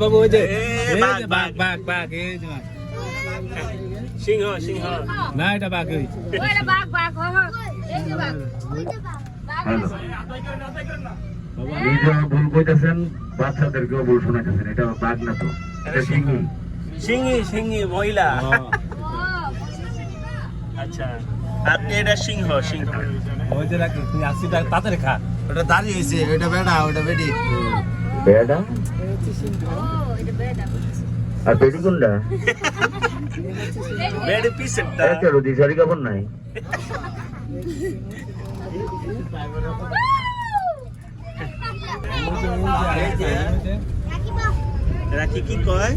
বাবু ওই যে বাঘ বাঘ বাঘ এই যে সিংহ সিংহ না এটা বাঘ ওই ওইটা বাঘ বাঘ এই যে বাঘ নিজেও ভুল কইতেছেন, বাচ্চাদেরকেও ভুল শোনাইতেছেন। এটা বাঘ না তো, এটা সিংহী। সিংহী সিংহী মহিলা। আচ্ছা আপনি এটা সিংহ সিংহ। ওই যে রাখ তুই 80 টাকা তাড়াতাড়ি খা। ওটা দাঁড়িয়ে হয়েছে, ওটা বেড়া, ওটা বেডি। বেড়া ও এটা বেটা আর বেডি কোনটা? বেড়ে পিসেরটা। একটা রুটি শাড়ি কাপড় নাই। রাখি কি কয়?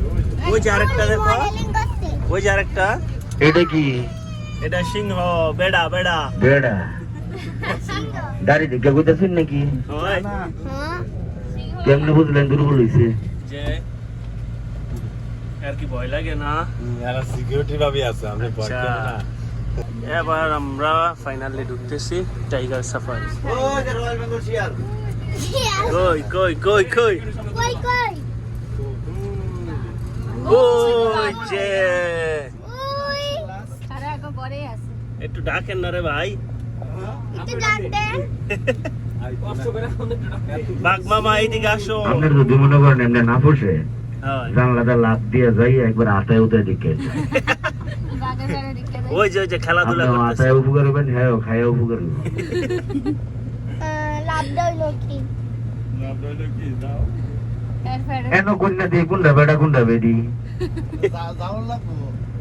ওই যে আরেকটা দেখো, ওই যে আরেকটা। এটা কি? এটা সিংহ বেড়া বেড়া। বেড়া দাড়ি দেখে কইতেছেন নাকি? ওই কেমনে বুঝলেন দুর্বল হইছে? যে আর কি ভয় লাগে না? এরা সিকিউরিটি ভাবে আছে, আমি ভয় করি না। এবার আমরা ফাইনালি ঢুকতেছি টাইগার সাফারি। ওই যে রয়্যাল বেঙ্গল শিয়াল। কই কই কই কই কই কই ওই যে ওই আরে আগো বড়ে আছে একটু ডাকেন না রে ভাই। একটু ডাক দেন বাঘ মামা এইদিকে আসো। আপনার যদি মনে করেন এমনি না বসে হয়। জানলাটা লাভ দিয়ে যাই একবার আতায় উতায় দিকে বাঘের বেড়ে দিকে ওই যে খেলাধুলা আপনি করতেছে। আতায় উপকার হবেন, হ্যাঁ খাইয়া উপকার হবেন। লাভ দাও লোকি এন কন্যা দিয়ে কোনটা বেড়া কোনটা বেডি যাওয়ার লাগবো,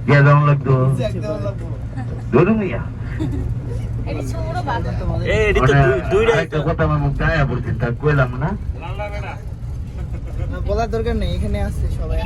কে যেমন লাগতো চেক দেওয়ার লাগবো। ধরুন মিয়া এটি ছোট বাঘ এই এটি তো দুইটাই একটা কথা আমার মুখ গায়ে পড়ছে তা কইলাম না। বলার দরকার নেই, এখানে আছে সবাই।